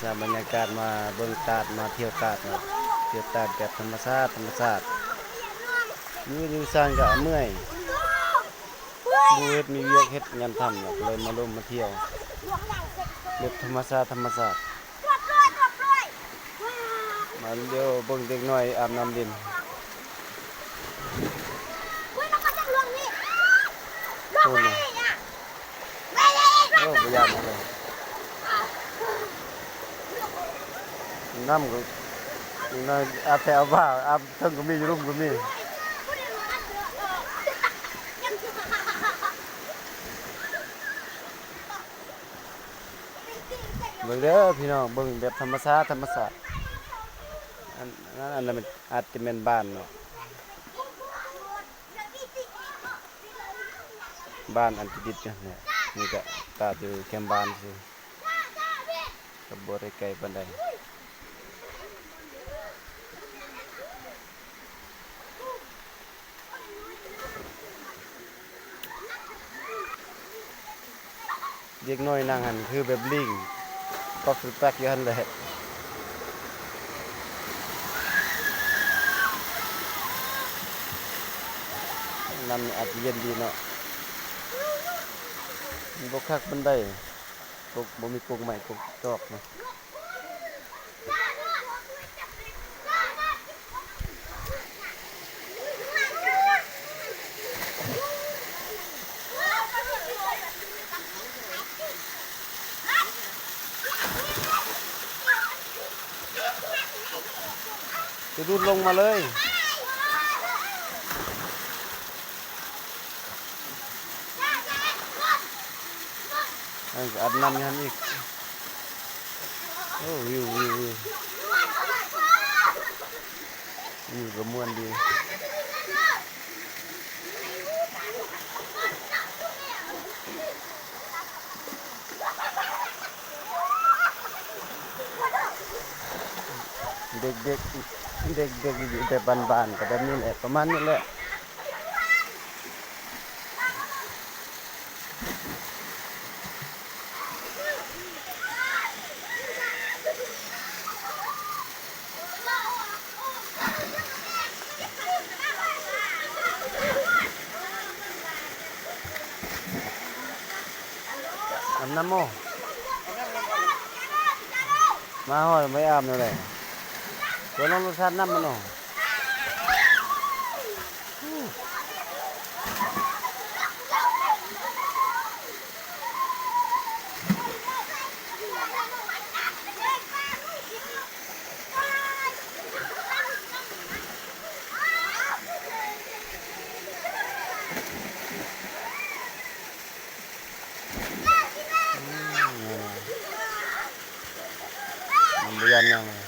สร้างบรรยากาศมาเบิ่งตาดมาเที่ยวตาดเนาะเที่ยวตาดแบบธรรมชาติอยู่ซ่านก็เมื่อยบ่เฮ็ดมีเวียกเฮ็ดงานทำเนาะก็เลยมาร่วมมาเที่ยวแบบธรรมชาติมาเดี๋ยวเบิ่งเด็กน้อยอาบน้ำเล่นโอ้ยโอ้พยายามเลยน้ำก็น่าอาบแต่อาบว่าอาบเทิงก็มีอยู่รุ่มก็มีเบิ่งเด้อพี่น้องเบิ่งแบบธรรมชาติอันนั้นมันอาจจะเป็นบ้านเนาะบ้านอันที่ดิบเนี่ยนี่ก็ตาอยู่แคมป์บ้านสิก็บ่ได้ไกลปานใดเด็กน้อยนั่งหันคือแบบลิงก็คือแป๊กอยู่หั่นแหละน้ำอาจจะเย็นดีเนาะมันบ่คักปานใดกกบ่มีกกใหม่กกตอกเนาะจะดูดลงมาเลยอัดน้ำยันอีกโอ้วิวก็ม่วนดีเด็กอยู่แต่บ้านๆก็แบบนี้แหละประมาณนี้แหละอาบน้ำโมมาหอยไม่อาบเลยตัวน้องรสชาติน้ำมันเนาะมันเรียนยัง